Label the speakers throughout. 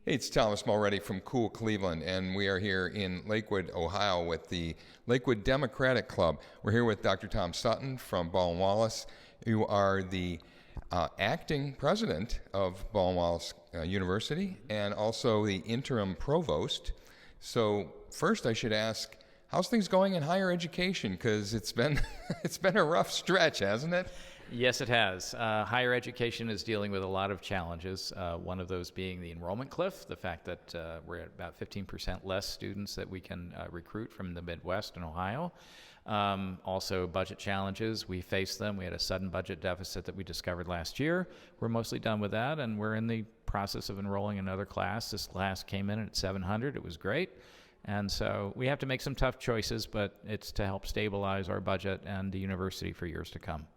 Speaker 1: Hey, it's Thomas Mulready from Cool Cleveland, and we are here in Lakewood, Ohio with the Lakewood Democratic Club. We're here with Dr. Tom Sutton from Baldwin Wallace. You are the acting president of Baldwin Wallace University and also the interim provost. So first I should ask, how's things going in higher education? Because it's been it's been a rough stretch, hasn't it?
Speaker 2: Yes, it has. Higher education is dealing with a lot of challenges, one of those being the enrollment cliff, the fact that we're at about 15% less students that we can recruit from the Midwest and Ohio. Also, budget challenges. We face them. We had a sudden budget deficit that we discovered last year. We're mostly done with that, and we're in the process of enrolling another class. This class came in at 700. It was great. And so we have to make some tough choices, but it's to help stabilize our budget and the university for years to come.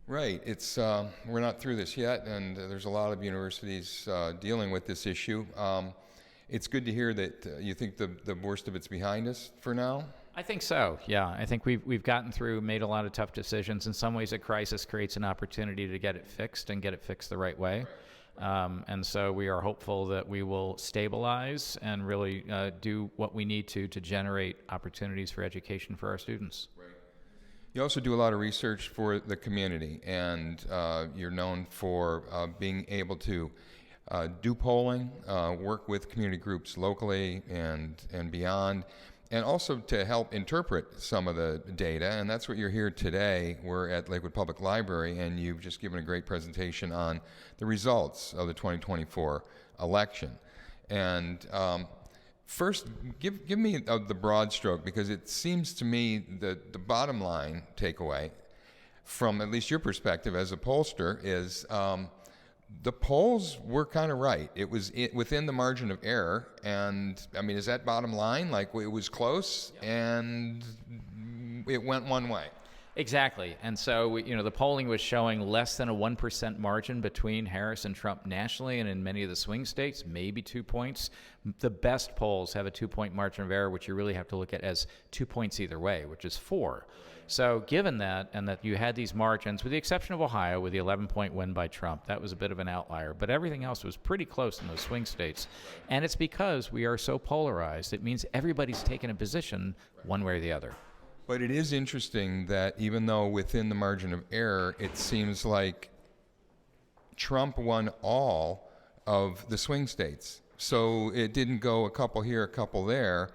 Speaker 1: Right. It's we're not through this yet, and there's a lot of universities dealing with this issue. It's good to hear that you think the worst of it's behind us for now.
Speaker 2: I think so. Yeah, I think we've gotten through, made a lot of tough decisions. In some ways, a crisis creates an opportunity to get it fixed and get it fixed the right way. And so we are hopeful that we will stabilize and really do what we need to generate opportunities for education for our students.
Speaker 1: Right. You also do a lot of research for the community, and you're known for being able to do polling, work with community groups locally and beyond, and also to help interpret some of the data, and that's what you're here today. We're at Lakewood Public Library, and you've just given a great presentation on the results of the 2024 election. And first, give me the broad stroke, because it seems to me that the bottom line takeaway, from at least your perspective as a pollster, is the polls were kind of right. It was within the margin of error, and I mean, is that bottom line? Like, it was close, and it went one way.
Speaker 2: Exactly. And so, the polling was showing less than a 1% margin between Harris and Trump nationally, and in many of the swing states, maybe 2 points. The best polls have a 2-point margin of error, which you really have to look at as 2 points either way, which is 4. So given that, and that you had these margins, with the exception of Ohio, with the 11-point win by Trump, that was a bit of an outlier, but everything else was pretty close in those swing states. And it's because we are so polarized. It means everybody's taken a position one way or the other.
Speaker 1: But it is interesting that even though within the margin of error, it seems like Trump won all of the swing states. So it didn't go a couple here, a couple there.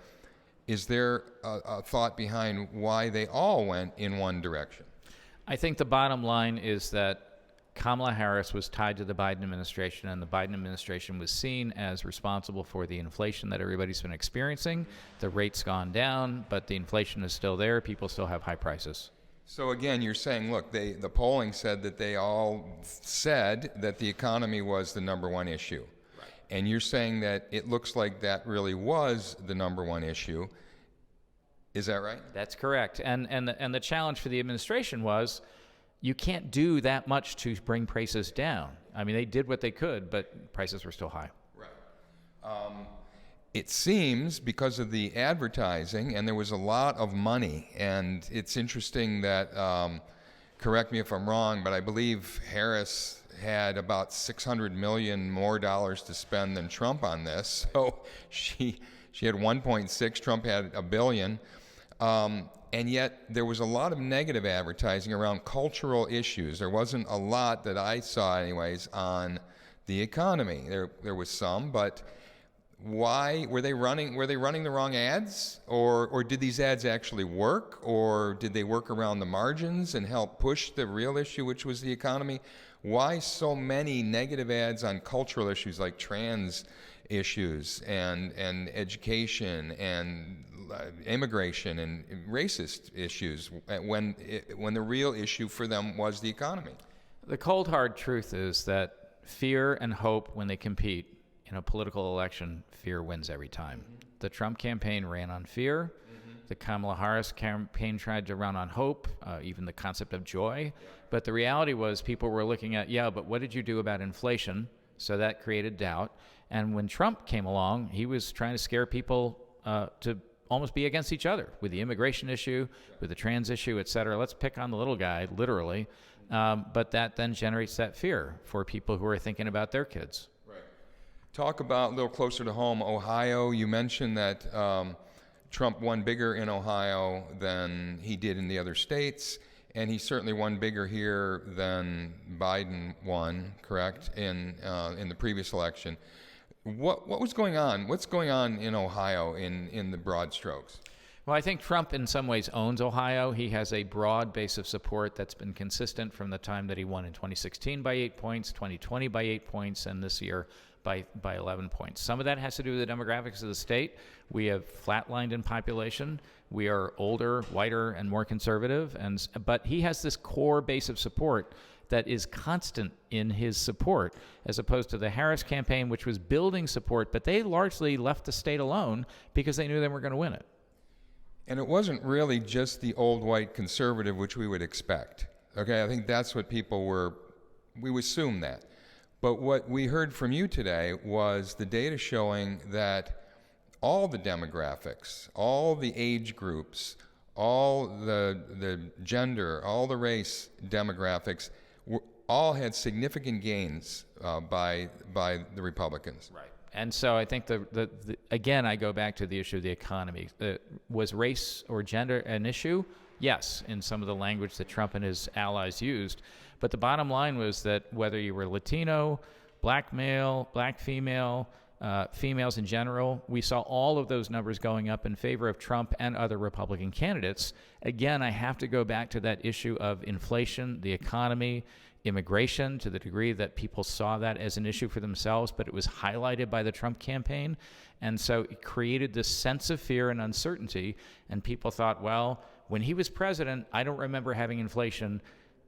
Speaker 1: Is there a thought behind why they all went in one direction?
Speaker 2: I think the bottom line is that Kamala Harris was tied to the Biden administration, and the Biden administration was seen as responsible for the inflation that everybody's been experiencing. The rate's gone down, but the inflation is still there. People still have high prices.
Speaker 1: So again, you're saying, look, the polling said that they all said that the economy was the number one issue. Right. And you're saying that it looks like that really was the number one issue. Is that right?
Speaker 2: That's correct. And the challenge for the administration was, you can't do that much to bring prices down. I mean, they did what they could, but prices were still high.
Speaker 1: Right. It seems because of the advertising, and there was a lot of money, and it's interesting that, correct me if I'm wrong, but I believe Harris had about $600 million more dollars to spend than Trump on this. So she had 1.6, Trump had $1 billion. And yet there was a lot of negative advertising around cultural issues. There wasn't a lot that I saw anyways on the economy. There was some, but why were they running the wrong ads? Or did these ads actually work? Or did they work around the margins and help push the real issue, which was the economy? Why so many negative ads on cultural issues like trans issues and education and immigration and racist issues when the real issue for them was the economy?
Speaker 2: The cold hard truth is that fear and hope, when they compete in a political election, fear wins every time. Mm-hmm. The Trump campaign ran on fear. Mm-hmm. The Kamala Harris campaign tried to run on hope, even the concept of joy. Yeah. But the reality was people were looking at, but what did you do about inflation? So that created doubt. And when Trump came along, he was trying to scare people to almost be against each other with the immigration issue, with the trans issue, et cetera. Let's pick on the little guy, literally. But that then generates that fear for people who are thinking about their kids.
Speaker 1: Right. Talk about a little closer to home, Ohio. You mentioned that Trump won bigger in Ohio than he did in the other states, and he certainly won bigger here than Biden won, correct, in the previous election. What was going on? What's going on in Ohio in the broad strokes?
Speaker 2: Well, I think Trump in some ways owns Ohio. He has a broad base of support that's been consistent from the time that he won in 2016 by 8 points, 2020 by 8 points, and this year by 11 points. Some of that has to do with the demographics of the state. We have flatlined in population. We are older, whiter, and more conservative. But he has this core base of support that is constant in his support, as opposed to the Harris campaign, which was building support, but they largely left the state alone because they knew they were going to win it.
Speaker 1: And it wasn't really just the old white conservative, which we would expect. Okay, I think that's what we would assume that. But what we heard from you today was the data showing that all the demographics, all the age groups, all the gender, all the race demographics, all had significant gains by the Republicans.
Speaker 2: Right. And so I think again, I go back to the issue of the economy. Was race or gender an issue? Yes, in some of the language that Trump and his allies used. But the bottom line was that whether you were Latino, black male, black female, females in general, we saw all of those numbers going up in favor of Trump and other Republican candidates. Again, I have to go back to that issue of inflation, the economy, immigration, to the degree that people saw that as an issue for themselves, but it was highlighted by the Trump campaign. And so it created this sense of fear and uncertainty, and people thought, well, when he was president, I don't remember having inflation.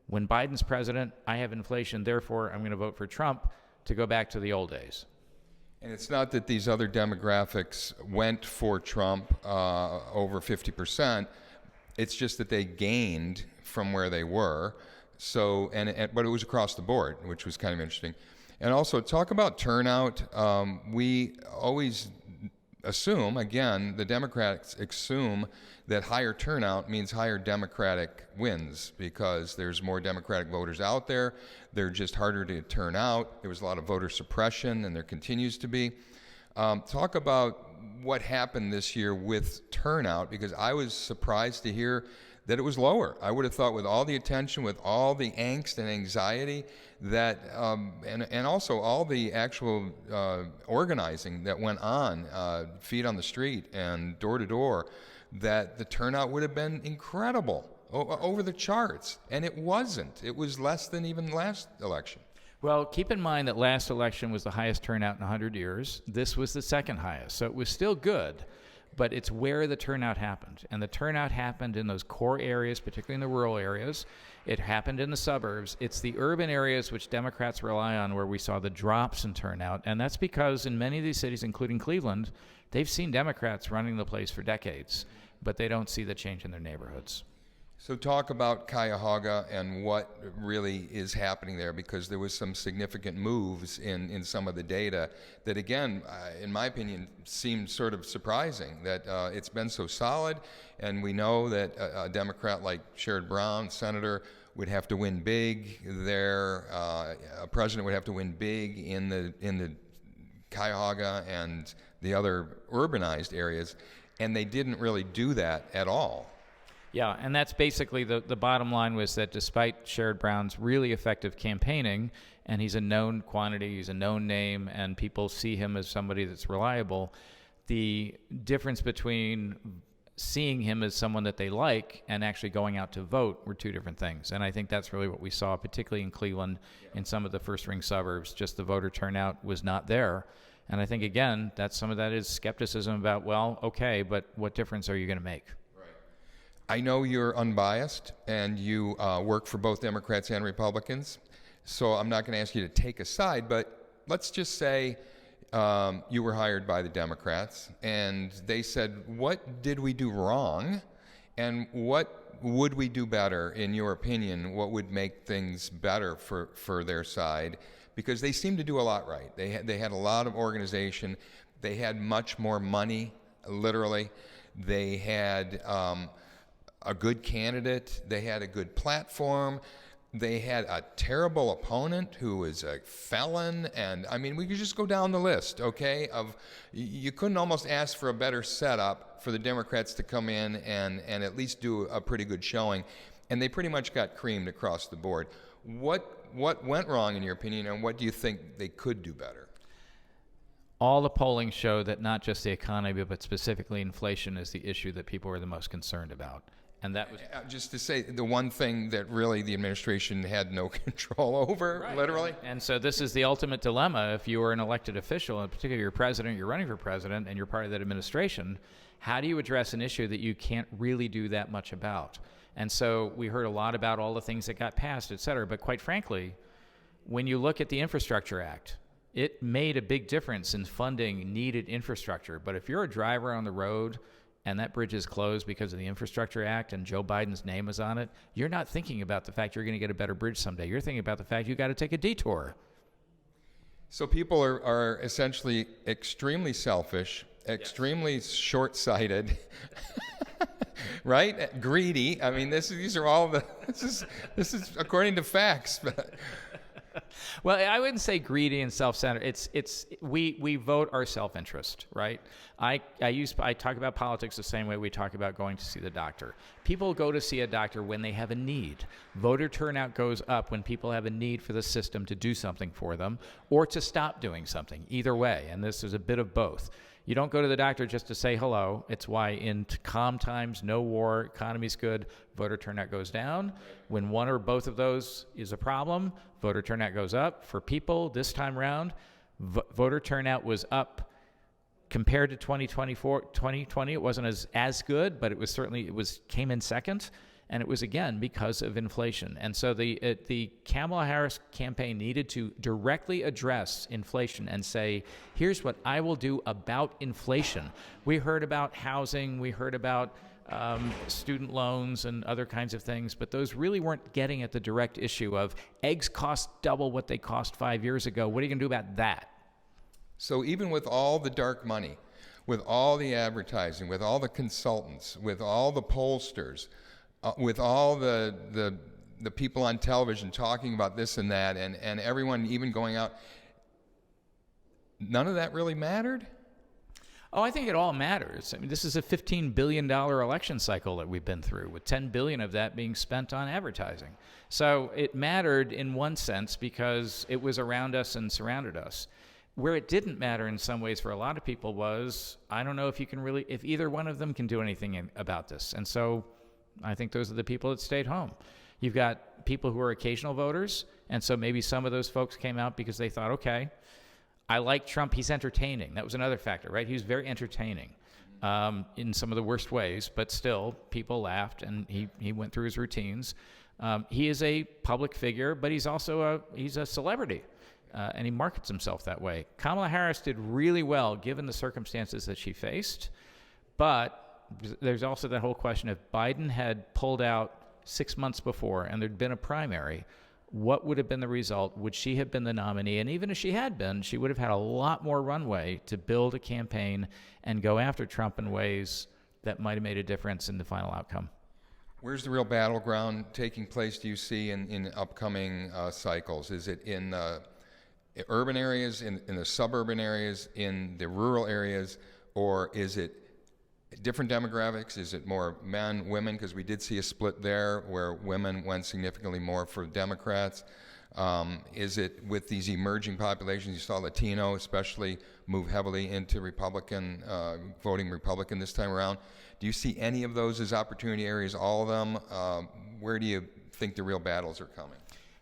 Speaker 2: When Biden's president, I have inflation, therefore I'm going to vote for Trump, to go back to the old days.
Speaker 1: And it's not that these other demographics went for Trump over 50%. It's just that they gained from where they were. So, but it was across the board, which was kind of interesting. And also, talk about turnout. We always assume, again, the Democrats assume that higher turnout means higher Democratic wins because there's more Democratic voters out there. They're just harder to turn out. There was a lot of voter suppression, and there continues to be. Talk about what happened this year with turnout, because I was surprised to hear that it was lower. I would have thought with all the attention, with all the angst and anxiety, that and also all the actual organizing that went on, feet on the street and door to door, that the turnout would have been incredible, over the charts. And it wasn't. It was less than even last election.
Speaker 2: Well, keep in mind that last election was the highest turnout in 100 years. This was the second highest. So it was still good. But it's where the turnout happened. And the turnout happened in those core areas, particularly in the rural areas. It happened in the suburbs. It's the urban areas which Democrats rely on where we saw the drops in turnout. And that's because in many of these cities, including Cleveland, they've seen Democrats running the place for decades, but they don't see the change in their neighborhoods.
Speaker 1: So talk about Cuyahoga and what really is happening there, because there was some significant moves in some of the data that, again, in my opinion, seemed sort of surprising that it's been so solid. And we know that a Democrat like Sherrod Brown, senator, would have to win big there. A president would have to win big in the Cuyahoga and the other urbanized areas, and they didn't really do that at all.
Speaker 2: Yeah, and that's basically the bottom line, was that despite Sherrod Brown's really effective campaigning, and he's a known quantity, he's a known name, and people see him as somebody that's reliable, the difference between seeing him as someone that they like and actually going out to vote were two different things. And I think that's really what we saw, particularly in Cleveland, in some of the first-ring suburbs. Just the voter turnout was not there. And I think, again, some of that is skepticism about, well, okay, but what difference are you going to make?
Speaker 1: I know you're unbiased and you work for both Democrats and Republicans, so I'm not going to ask you to take a side, but let's just say you were hired by the Democrats and they said, what did we do wrong and what would we do better, in your opinion? What would make things better for their side? Because they seem to do a lot right. They had a lot of organization. They had much more money, literally. They had a good candidate. They had a good platform. They had a terrible opponent who was a felon, and I mean, we could just go down the list, okay? You couldn't almost ask for a better setup for the Democrats to come in and at least do a pretty good showing, and they pretty much got creamed across the board. What went wrong in your opinion, and what do you think they could do better?
Speaker 2: All the polling showed that not just the economy, but specifically inflation is the issue that people were the most concerned about. And that was
Speaker 1: just to say the one thing that really the administration had no control over,
Speaker 2: right.
Speaker 1: Literally.
Speaker 2: And so this is the ultimate dilemma. If you are an elected official, and particularly you're president, you're running for president, and you're part of that administration, how do you address an issue that you can't really do that much about? And so we heard a lot about all the things that got passed, et cetera. But quite frankly, when you look at the Infrastructure Act, it made a big difference in funding needed infrastructure. But if you're a driver on the road and that bridge is closed because of the Infrastructure Act and Joe Biden's name is on it, you're not thinking about the fact you're going to get a better bridge someday. You're thinking about the fact you got to take a detour.
Speaker 1: So people are essentially extremely selfish, extremely short-sighted, right? Greedy. I mean, these are all this is according to facts.
Speaker 2: Well, I wouldn't say greedy and self-centered. We vote our self-interest, right? I talk about politics the same way we talk about going to see the doctor. People go to see a doctor when they have a need. Voter turnout goes up when people have a need for the system to do something for them or to stop doing something. Either way, and this is a bit of both. You don't go to the doctor just to say hello. It's why in calm times, no war, economy's good, voter turnout goes down. When one or both of those is a problem, voter turnout goes up. For people this time around, voter turnout was up compared to 2020. It wasn't as good, but came in second. And it was, again, because of inflation. And so the Kamala Harris campaign needed to directly address inflation and say, here's what I will do about inflation. We heard about housing. We heard about student loans and other kinds of things, but those really weren't getting at the direct issue of eggs cost double what they cost 5 years ago. What are you going to do about that?
Speaker 1: So even with all the dark money, with all the advertising, with all the consultants, with all the pollsters, with all the people on television talking about this and that, and everyone even going out, none of that really mattered?
Speaker 2: Oh, I think it all matters. I mean, this is a $15 billion election cycle that we've been through, with $10 billion of that being spent on advertising. So it mattered in one sense because it was around us and surrounded us. Where it didn't matter in some ways for a lot of people was, I don't know if either one of them can do anything about this. And so I think those are the people that stayed home. You've got people who are occasional voters, and so maybe some of those folks came out because they thought, okay, I like Trump, he's entertaining. That was another factor, right? He was very entertaining in some of the worst ways, but still, people laughed, and he went through his routines. He is a public figure, but he's also he's a celebrity, and he markets himself that way. Kamala Harris did really well given the circumstances that she faced, but there's also that whole question, if Biden had pulled out 6 months before and there'd been a primary, what would have been the result? Would she have been the nominee? And even if she had been, she would have had a lot more runway to build a campaign and go after Trump in ways that might have made a difference in the final outcome.
Speaker 1: Where's the real battleground taking place, do you see, in upcoming cycles? Is it in urban areas, in the suburban areas, in the rural areas, or is it different demographics? Is it more men, women? Because we did see a split there where women went significantly more for Democrats. Is it with these emerging populations? You saw Latino especially move heavily into Republican, voting Republican this time around. Do you see any of those as opportunity areas, all of them? Where do you think the real battles are coming?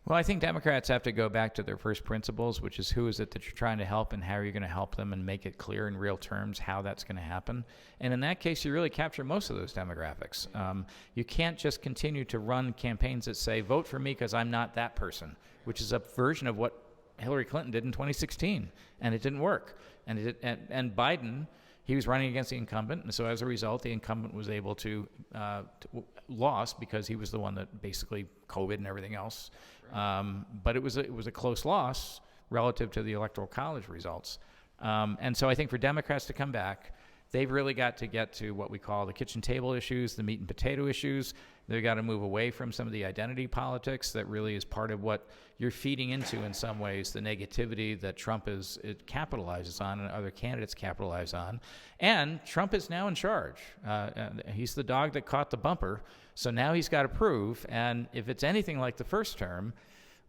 Speaker 2: Well, I think Democrats have to go back to their first principles, which is who is it that you're trying to help and how are you going to help them, and make it clear in real terms how that's going to happen. And in that case, you really capture most of those demographics. You can't just continue to run campaigns that say, vote for me because I'm not that person, which is a version of what Hillary Clinton did in 2016, and it didn't work. And Biden, he was running against the incumbent, and so as a result, the incumbent was able to lost because he was the one that basically COVID and everything else. But it was a close loss relative to the Electoral College results. And so I think for Democrats to come back, they've really got to get to what we call the kitchen table issues, the meat and potato issues. They've got to move away from some of the identity politics that really is part of what you're feeding into in some ways, the negativity that Trump it capitalizes on and other candidates capitalize on. And Trump is now in charge. He's the dog that caught the bumper, so now he's got to prove. And if it's anything like the first term,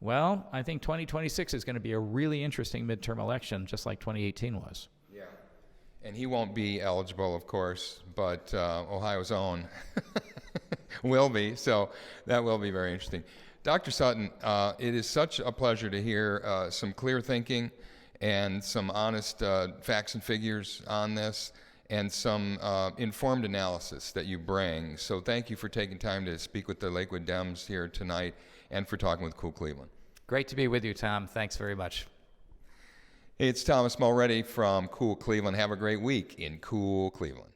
Speaker 2: well, I think 2026 is going to be a really interesting midterm election, just like 2018 was.
Speaker 1: Yeah. And he won't be eligible, of course, but Ohio's own will be, so that will be very interesting. Dr. Sutton, it is such a pleasure to hear some clear thinking and some honest facts and figures on this, and some informed analysis that you bring. So thank you for taking time to speak with the Lakewood Dems here tonight and for talking with Cool Cleveland.
Speaker 2: Great to be with you, Tom. Thanks very much.
Speaker 1: Hey, it's Thomas Mulready from Cool Cleveland. Have a great week in Cool Cleveland.